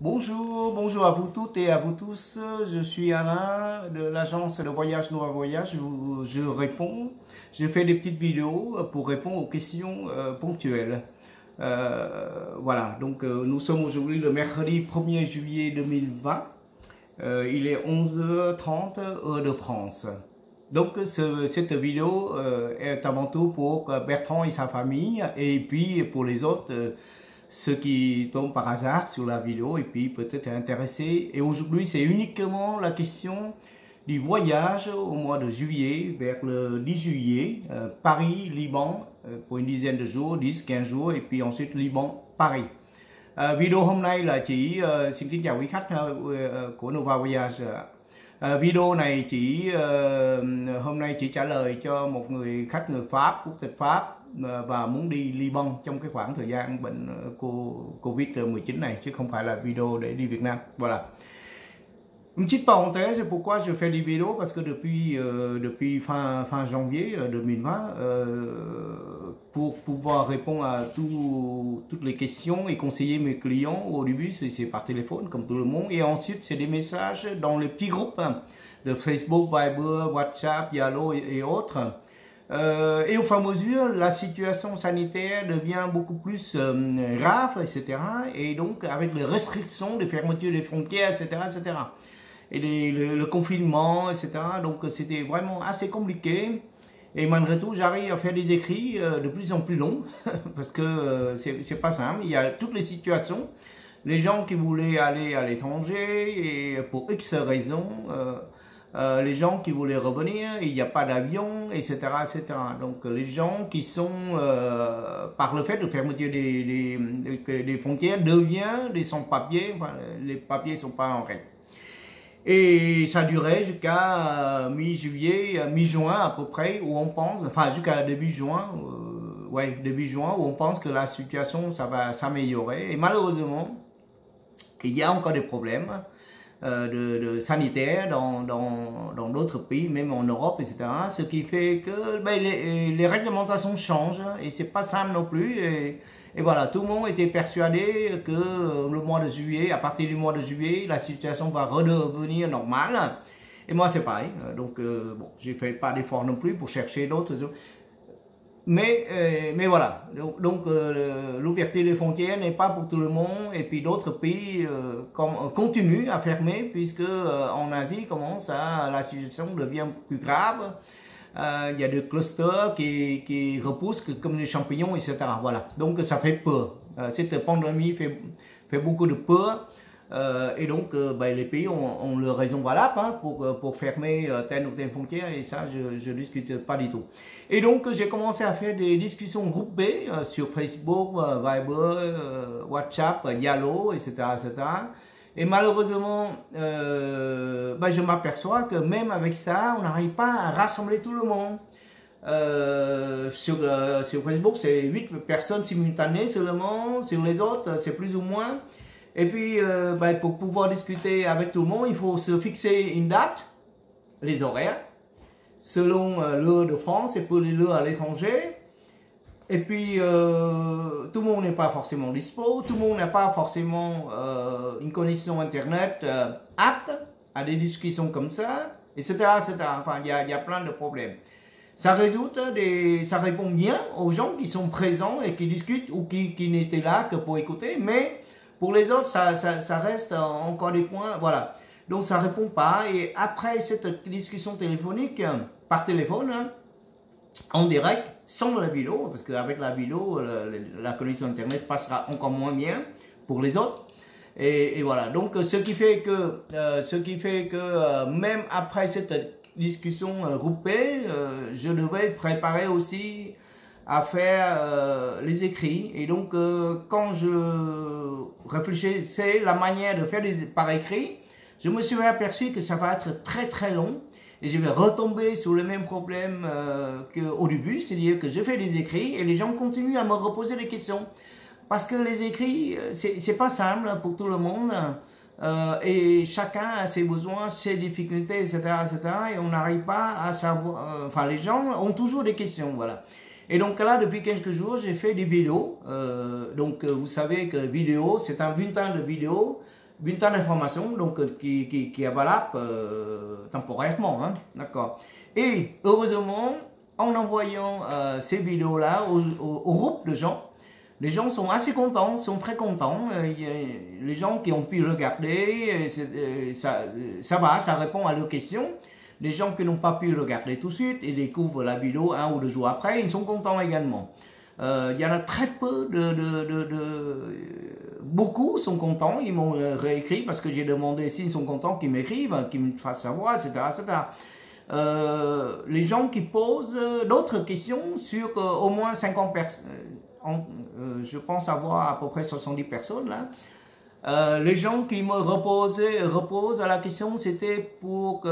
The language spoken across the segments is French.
Bonjour, bonjour à vous toutes et à vous tous. Je suis Alain de l'agence de voyage Nova Voyage. Je réponds, je fais des petites vidéos pour répondre aux questions ponctuelles. Voilà, donc nous sommes aujourd'hui le mercredi 1er juillet 2020. Il est 11h30 heure de France. Donc cette vidéo est avant tout pour Bertrand et sa famille et puis pour les autres. Ceux qui tombent par hasard sur la vidéo et puis peut-être intéressés. Et aujourd'hui, c'est uniquement la question du voyage au mois de juillet, vers le 10 juillet, Paris, Liban, pour une dizaine de jours, 10-15 jours, et puis ensuite Liban, Paris. Video hôm nay là chỉ xin kính chào quý khách của Nova Voyage. Video này hôm nay chỉ trả lời cho một người khách người Pháp, quốc tịch Pháp và muốn đi Liban trong cái khoảng thời gian bệnh Covid-19 này, chứ không phải là video để đi Việt Nam. Voilà. Une petite parenthèse, pourquoi je fais des vidéos? Parce que depuis fin janvier 2020, pour pouvoir répondre à toutes les questions et conseiller mes clients, au début c'est par téléphone comme tout le monde, et ensuite c'est des messages dans les petits groupes de Facebook, Viber, WhatsApp, Yalo et autres. Et au fur et à mesure, la situation sanitaire devient beaucoup plus grave, etc. Et donc avec les restrictions, les fermetures des frontières, etc., etc. Et le confinement, etc. Donc c'était vraiment assez compliqué. Et malgré tout, j'arrive à faire des écrits de plus en plus longs, parce que c'est pas simple. Il y a toutes les situations. Les gens qui voulaient aller à l'étranger, et pour X raisons, les gens qui voulaient revenir, il n'y a pas d'avion, etc., etc. Donc les gens qui sont, par le fait de fermeture des frontières, deviennent des sans-papiers, enfin, les papiers ne sont pas en règle. Et ça durait jusqu'à mi-juillet, mi-juin à peu près, où on pense, enfin jusqu'à début juin, début juin, où on pense que la situation ça va s'améliorer. Et malheureusement, il y a encore des problèmes sanitaires dans d'autres pays, même en Europe, etc. Ce qui fait que les réglementations changent et c'est pas simple non plus. Et voilà, tout le monde était persuadé que le mois de juillet, à partir du mois de juillet, la situation va redevenir normale. Et moi, c'est pareil. Donc, bon, j'ai fait pas d'effort non plus pour chercher d'autres. Mais voilà, donc l'ouverture des frontières n'est pas pour tout le monde, et puis d'autres pays continuent à fermer, puisque en Asie la situation devient plus grave. Il y a des clusters qui repoussent comme les champignons, etc. Voilà, donc ça fait peur. Cette pandémie fait beaucoup de peur. Et donc, les pays ont leur raison valable pour fermer telle ou telle frontière, et ça, je ne discute pas du tout. Et donc, j'ai commencé à faire des discussions groupées sur Facebook, Viber, WhatsApp, Yalo, etc., etc. Et malheureusement, je m'aperçois que même avec ça, on n'arrive pas à rassembler tout le monde. Sur Facebook, c'est 8 personnes simultanées seulement, sur les autres, c'est plus ou moins. Et puis, pour pouvoir discuter avec tout le monde, il faut se fixer une date, les horaires, selon l'heure de France et pour l'heure à l'étranger. Et puis, tout le monde n'est pas forcément dispo, tout le monde n'a pas forcément une connexion Internet apte à des discussions comme ça, etc., etc. Enfin, il y a plein de problèmes. Ça répond bien aux gens qui sont présents et qui discutent ou qui n'étaient là que pour écouter, mais pour les autres, ça reste encore des points, voilà. Donc ça répond pas. Et après cette discussion téléphonique, par téléphone, en direct, sans la vidéo, parce qu'avec la vidéo, la connexion Internet passera encore moins bien pour les autres. Et voilà. Donc ce qui fait que même après cette discussion groupée, je devais préparer aussi à faire les écrits. Et donc quand je réfléchissais la manière de faire par écrit, je me suis aperçu que ça va être très très long et je vais retomber sur le même problème qu'au début, c'est-à-dire que je fais des écrits et les gens continuent à me reposer des questions, parce que les écrits c'est pas simple pour tout le monde. Et chacun a ses besoins, ses difficultés, etc., etc. Et on n'arrive pas à savoir. Enfin, les gens ont toujours des questions, voilà. Et donc là, depuis quelques jours, j'ai fait des vidéos. Donc, vous savez que vidéo, c'est un bulletin de vidéo bulletin d'information donc qui est valable temporairement, hein, d'accord. Et heureusement, en envoyant ces vidéos-là au groupe de gens, les gens sont assez contents, sont très contents. Les gens qui ont pu regarder, ça va, ça répond à leurs questions. Les gens qui n'ont pas pu regarder tout de suite et découvrent la vidéo 1 ou 2 jours après, ils sont contents également. Il y en a très peu beaucoup sont contents, ils m'ont réécrit parce que j'ai demandé s'ils sont contents qu'ils m'écrivent, qu'ils me fassent savoir, etc. etc. Les gens qui posent d'autres questions sur au moins 50 personnes, je pense avoir à peu près 70 personnes là. Les gens qui me reposent à la question, c'était pour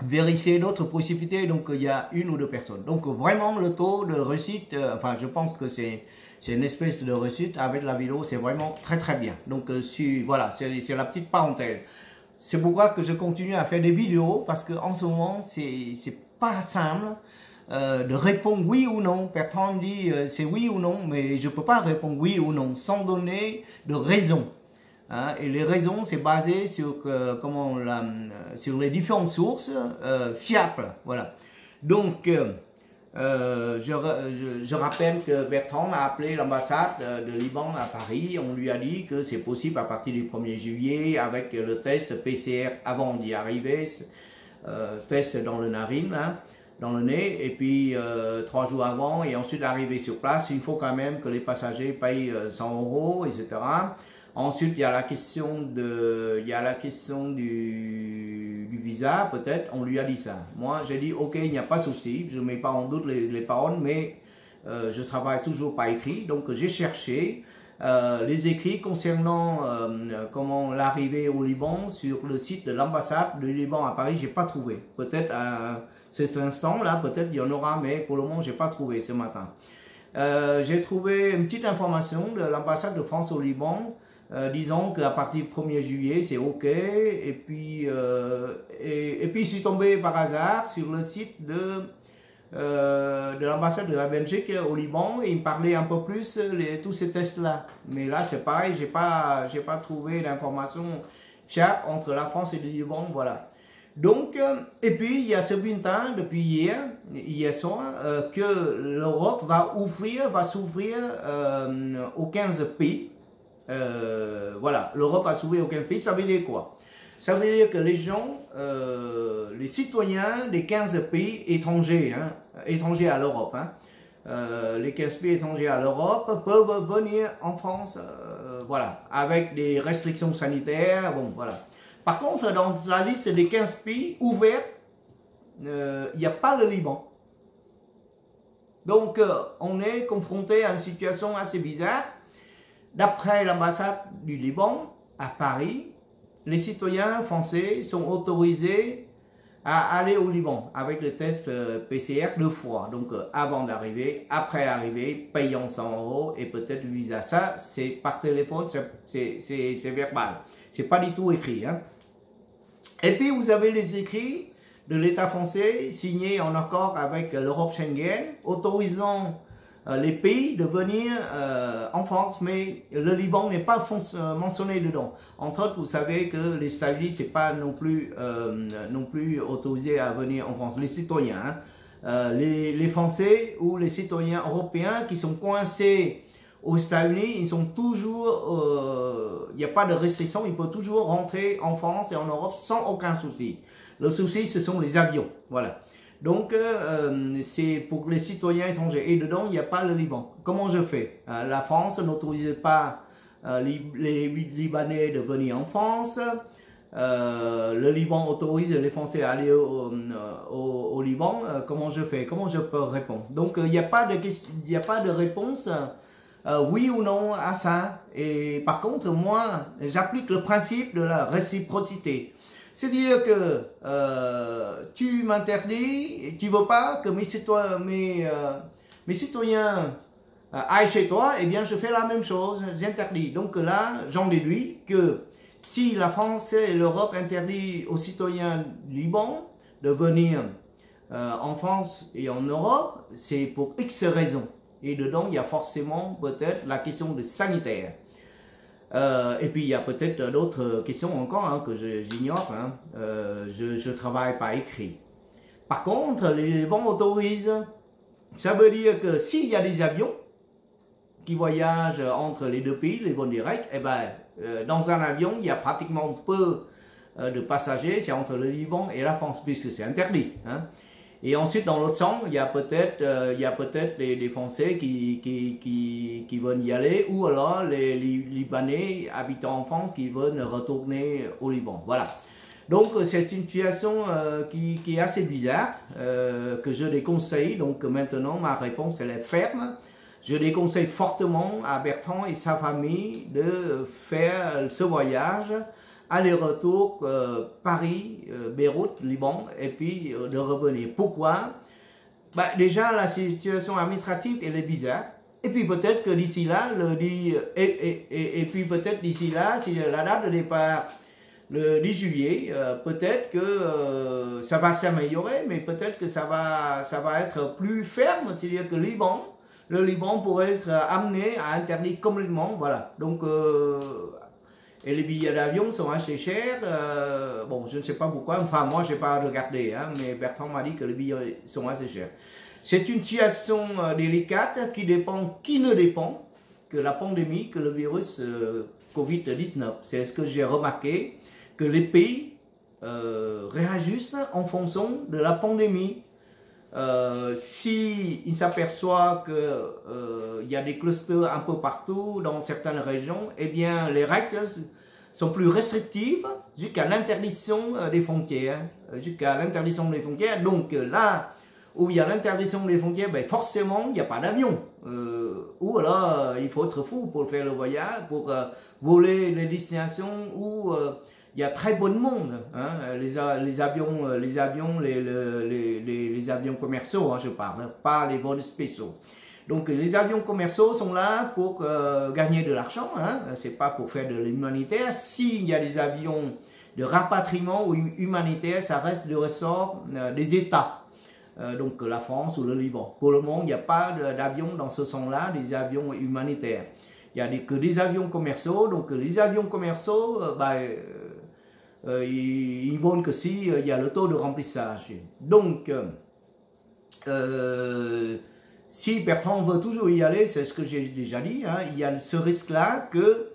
vérifier d'autres possibilités, donc il y a 1 ou 2 personnes. Donc vraiment le taux de réussite, enfin je pense que c'est une espèce de réussite avec la vidéo, c'est vraiment très très bien. Donc voilà, c'est la petite parenthèse. C'est pourquoi que je continue à faire des vidéos, parce qu'en ce moment c'est pas simple de répondre oui ou non. Bertrand dit c'est oui ou non, mais je peux pas répondre oui ou non sans donner de raison. Hein, et les raisons, c'est basé sur, sur les différentes sources fiables. Voilà. Donc, je rappelle que Bertrand a appelé l'ambassade de Liban à Paris. On lui a dit que c'est possible à partir du 1er juillet avec le test PCR avant d'y arriver, test dans le narine, hein, dans le nez, et puis 3 jours avant, et ensuite arriver sur place, il faut quand même que les passagers payent 100 €, etc. Ensuite, il y a la question du visa, peut-être, on lui a dit ça. Moi, j'ai dit, ok, il n'y a pas de souci, je ne mets pas en doute les paroles, mais je travaille toujours par écrit. Donc, j'ai cherché les écrits concernant comment l'arrivée au Liban sur le site de l'ambassade du Liban à Paris, j'ai pas trouvé. Peut-être à cet instant-là, peut-être il y en aura, mais pour le moment, j'ai pas trouvé ce matin. J'ai trouvé une petite information de l'ambassade de France au Liban, disons qu'à partir du 1er juillet, c'est OK. Et puis, je suis tombé par hasard sur le site de l'ambassade de la Belgique au Liban, et il me parlait un peu plus tous ces tests-là. Mais là, c'est pareil, j'ai pas trouvé d'informations fiables entre la France et le Liban, voilà. Donc, et puis il y a ce bulletin depuis hier soir, que l'Europe va s'ouvrir aux 15 pays. Voilà, l'Europe va s'ouvrir aux 15 pays, ça veut dire quoi? Ça veut dire que les gens, les citoyens des 15 pays étrangers, hein, étrangers à l'Europe, hein, les 15 pays étrangers à l'Europe peuvent venir en France, voilà, avec des restrictions sanitaires, bon, voilà. Par contre, dans la liste des 15 pays ouverts, il n'y a pas le Liban. Donc, on est confronté à une situation assez bizarre. D'après l'ambassade du Liban à Paris, les citoyens français sont autorisés à aller au Liban avec le test PCR 2 fois. Donc, avant d'arriver, après arriver, payant 100 € et peut-être le visa. Ça, c'est par téléphone, c'est verbal. C'est pas du tout écrit, hein. Et puis, vous avez les écrits de l'État français signés en accord avec l'Europe Schengen, autorisant les pays de venir en France, mais le Liban n'est pas mentionné dedans. Entre autres, vous savez que les États-Unis, c'est pas non plus autorisé à venir en France. Les citoyens, hein, les Français ou les citoyens européens qui sont coincés aux États-Unis, ils sont toujours, il n'y a pas de restriction, ils peuvent toujours rentrer en France et en Europe sans aucun souci. Le souci, ce sont les avions, voilà. Donc, c'est pour les citoyens étrangers. Et dedans, il n'y a pas le Liban. Comment je fais? La France n'autorise pas les Libanais de venir en France. Le Liban autorise les Français à aller au Liban. Comment je fais? Comment je peux répondre? Donc, il n'y a pas de réponse oui ou non à ça. Et par contre, moi, j'applique le principe de la réciprocité. C'est-à-dire que tu m'interdis, tu ne veux pas que mes citoyens aillent chez toi, eh bien je fais la même chose, j'interdis. Donc là, j'en déduis que si la France et l'Europe interdisent aux citoyens du Liban de venir en France et en Europe, c'est pour X raisons. Et dedans, il y a forcément peut-être la question de sanitaire. Et puis il y a peut-être d'autres questions encore hein, que j'ignore. Hein. Je travaille par écrit. Par contre, les Liban autorisent. Ça veut dire que s'il y a des avions qui voyagent entre les deux pays, les vols directs, eh ben, dans un avion, il y a pratiquement peu de passagers, c'est entre le Liban et la France, puisque c'est interdit. Hein. Et ensuite, dans l'autre sens, il y a peut-être les Français qui veulent y aller, ou alors les Libanais habitant en France qui veulent retourner au Liban. Voilà. Donc, c'est une situation qui est assez bizarre, que je déconseille. Donc, maintenant, ma réponse, elle est ferme. Je déconseille fortement à Bertrand et sa famille de faire ce voyage, aller-retour Paris, Beyrouth, Liban, et puis de revenir. Pourquoi? Bah, déjà, la situation administrative, elle est bizarre. Et puis peut-être que d'ici là, et puis peut-être d'ici là, si la date de départ le 10 juillet, peut-être que ça va s'améliorer, mais peut-être que ça va être plus ferme, c'est-à-dire que le Liban pourrait être amené à interdire complètement, voilà. Donc, et les billets d'avion sont assez chers, bon, je ne sais pas pourquoi, enfin, moi, je n'ai pas regardé, hein, mais Bertrand m'a dit que les billets sont assez chers. C'est une situation délicate qui ne dépend que la pandémie, que le virus Covid-19. C'est ce que j'ai remarqué, que les pays réagissent en fonction de la pandémie. S'ils s'aperçoivent qu'il y a des clusters un peu partout dans certaines régions, eh bien les règles sont plus restrictives jusqu'à l'interdiction des frontières. Donc là où il y a l'interdiction des frontières, ben forcément il n'y a pas d'avion. Ou alors il faut être fou pour faire le voyage, pour voler les destinations où il y a très peu de monde, hein, les avions commerciaux, hein, je parle, pas les vols spéciaux. Donc les avions commerciaux sont là pour gagner de l'argent, hein, c'est pas pour faire de l'humanitaire. S'il y a des avions de rapatriement ou humanitaire, ça reste le ressort des États, donc la France ou le Liban. Pour le moment, il n'y a pas d'avions dans ce sens-là, des avions humanitaires. Il n'y a que des avions commerciaux, donc les avions commerciaux, ils volent que si il y a le taux de remplissage. Donc, si Bertrand veut toujours y aller, c'est ce que j'ai déjà dit, hein, il y a ce risque-là que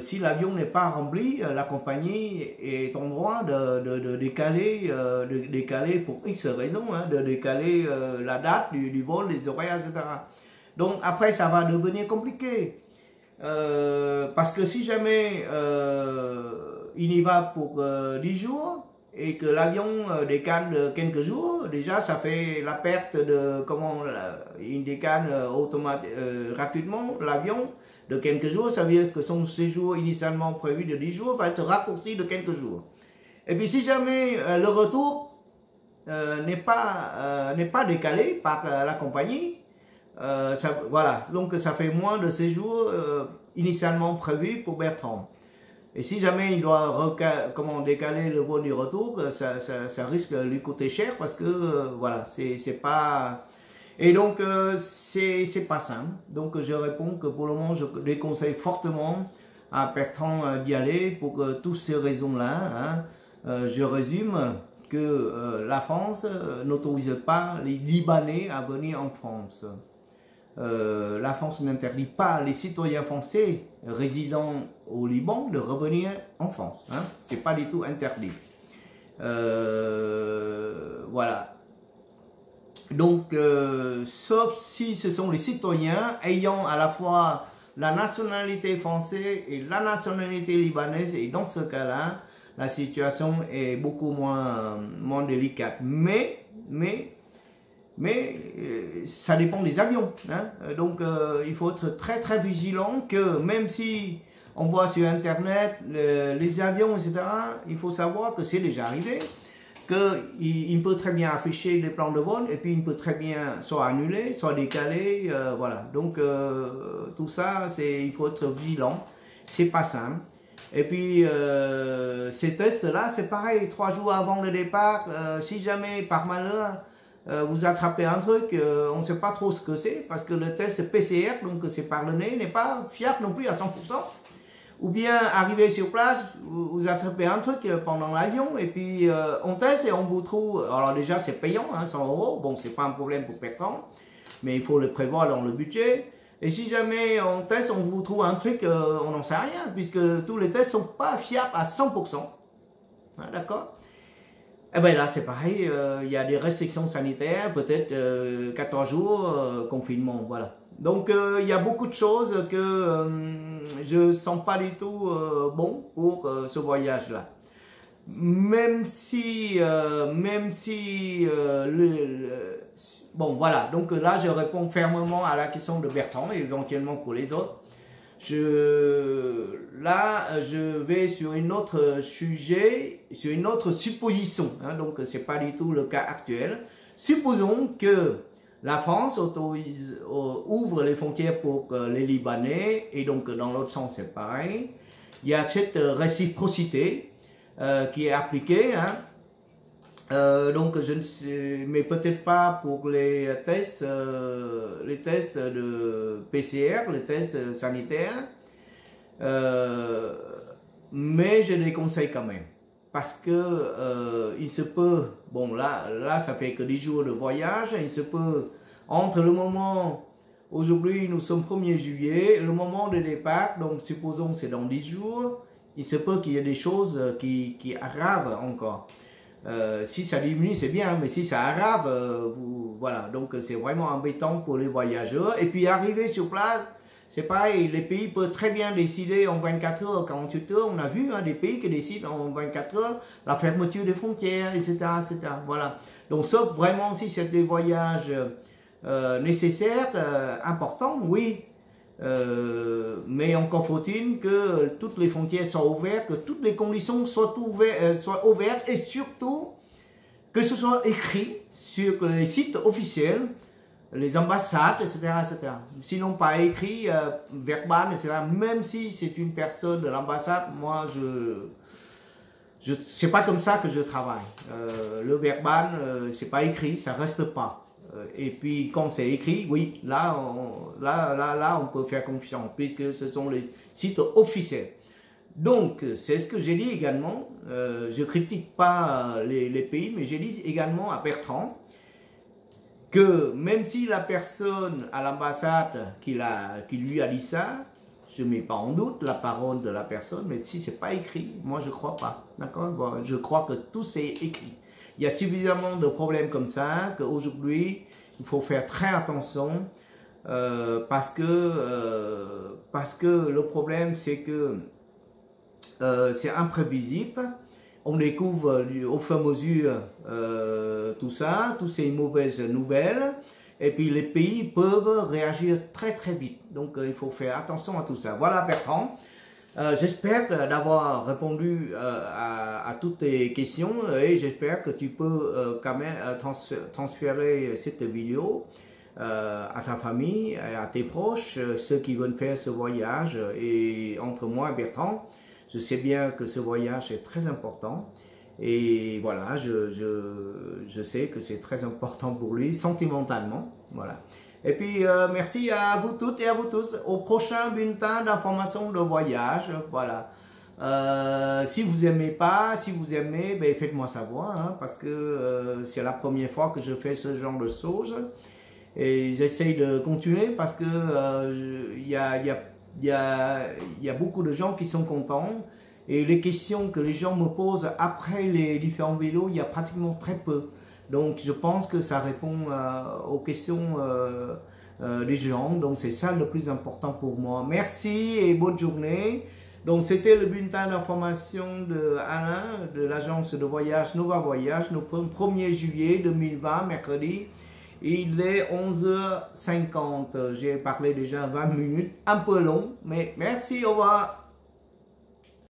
si l'avion n'est pas rempli, la compagnie est en droit de décaler pour X raisons, hein, de décaler la date du vol, les horaires, etc. Donc après, ça va devenir compliqué. Parce que si jamais il y va pour 10 jours et que l'avion décale de quelques jours, déjà ça fait la perte de comment il décale gratuitement l'avion de quelques jours, ça veut dire que son séjour initialement prévu de 10 jours va être raccourci de quelques jours. Et puis si jamais le retour n'est pas décalé par la compagnie, voilà, donc ça fait moins de séjours initialement prévus pour Bertrand. Et si jamais il doit décaler le vol du retour, ça risque de lui coûter cher parce que voilà, c'est pas. Et donc c'est pas simple. Donc je réponds que pour le moment je déconseille fortement à Bertrand d'y aller pour toutes ces raisons-là. Hein. Je résume que la France n'autorise pas les Libanais à venir en France. La France n'interdit pas les citoyens français résidant au Liban de revenir en France. Hein. C'est pas du tout interdit. Voilà. Donc, sauf si ce sont les citoyens ayant à la fois la nationalité française et la nationalité libanaise, et dans ce cas-là, la situation est beaucoup moins délicate. Mais ça dépend des avions. Hein. Donc, il faut être très très vigilant que même si on voit sur Internet les avions, etc., il faut savoir que c'est déjà arrivé, qu'il peut très bien afficher des plans de vol et puis il peut très bien soit annuler, soit décaler. Voilà. Donc, tout ça, il faut être vigilant. C'est pas simple. Et puis, ces tests-là, c'est pareil. 3 jours avant le départ, si jamais par malheur, vous attrapez un truc, on ne sait pas trop ce que c'est, parce que le test PCR, donc c'est par le nez, n'est pas fiable non plus à 100%. Ou bien arriver sur place, vous attrapez un truc pendant l'avion et puis on teste et on vous trouve. Alors déjà c'est payant, hein, 100 €. Bon, c'est pas un problème pour Bertrand, mais il faut le prévoir dans le budget. Et si jamais on teste, on vous trouve un truc, on n'en sait rien, puisque tous les tests sont pas fiables à 100%. Hein, d'accord? Et bien là c'est pareil, il y a des restrictions sanitaires, peut-être 14 jours, confinement, voilà. Donc il y a beaucoup de choses que je sens pas du tout bon pour ce voyage-là. Même si bon voilà, donc là je réponds fermement à la question de Bertrand et éventuellement pour les autres. Là je vais sur un autre sujet, sur une autre supposition, hein, donc c'est pas du tout le cas actuel. Supposons que la France ouvre les frontières pour les Libanais et donc dans l'autre sens c'est pareil. Il y a cette réciprocité qui est appliquée, hein. Donc je ne sais, mais peut-être pas pour les tests de PCR, les tests sanitaires, mais je les conseille quand même. Parce que il se peut, bon là ça fait que 10 jours de voyage, il se peut, entre le moment, aujourd'hui nous sommes 1er juillet, le moment de départ, donc supposons c'est dans 10 jours, il se peut qu'il y ait des choses qui aggravent encore. Si ça diminue c'est bien, mais si ça aggrave, voilà, donc c'est vraiment embêtant pour les voyageurs. Et puis arriver sur place, c'est pareil, les pays peuvent très bien décider en 24 heures, 48 heures. On a vu hein, des pays qui décident en 24 heures la fermeture des frontières, etc. etc. Voilà. Donc, sauf vraiment si c'est des voyages nécessaires, importants, oui. Mais encore faut-il que toutes les frontières soient ouvertes, que toutes les conditions soient ouvertes et surtout que ce soit écrit sur les sites officiels, les ambassades, etc. etc. Sinon pas écrit, verbal, etc. Même si c'est une personne de l'ambassade, moi c'est pas comme ça que je travaille. Le verbal, c'est pas écrit, ça reste pas. Et puis quand c'est écrit, oui, là on peut faire confiance puisque ce sont les sites officiels. Donc c'est ce que j'ai dit également. Je critique pas les pays, mais j'ai dit également à Bertrand que même si la personne à l'ambassade qui lui a dit ça, je ne mets pas en doute la parole de la personne, mais si c'est pas écrit, moi je crois pas, d'accord? Bon, je crois que tout c'est écrit. Il y a suffisamment de problèmes comme ça qu'aujourd'hui il faut faire très attention parce que le problème c'est que c'est imprévisible. On découvre au fur et à mesure tout ça, toutes ces mauvaises nouvelles, et puis les pays peuvent réagir très très vite. Donc il faut faire attention à tout ça. Voilà Bertrand, j'espère d'avoir répondu à toutes tes questions et j'espère que tu peux quand même transférer cette vidéo à ta famille, à tes proches, ceux qui veulent faire ce voyage. Et entre moi et Bertrand, je sais bien que ce voyage est très important et voilà, je sais que c'est très important pour lui, sentimentalement, voilà. Et puis, merci à vous toutes et à vous tous. Au prochain bulletin d'information de voyage, voilà. Si vous aimez pas, si vous aimez, ben, faites-moi savoir, hein, parce que c'est la première fois que je fais ce genre de choses. Et j'essaye de continuer parce que il y a beaucoup de gens qui sont contents et les questions que les gens me posent après les différents vidéos, il y a pratiquement très peu. Donc je pense que ça répond aux questions des gens, donc c'est ça le plus important pour moi. Merci et bonne journée. Donc c'était le bulletin d'information de Alain de l'agence de voyage Nova Voyage, le 1er juillet 2020, mercredi. Il est 11h50, j'ai parlé déjà 20 minutes, un peu long, mais merci, au revoir.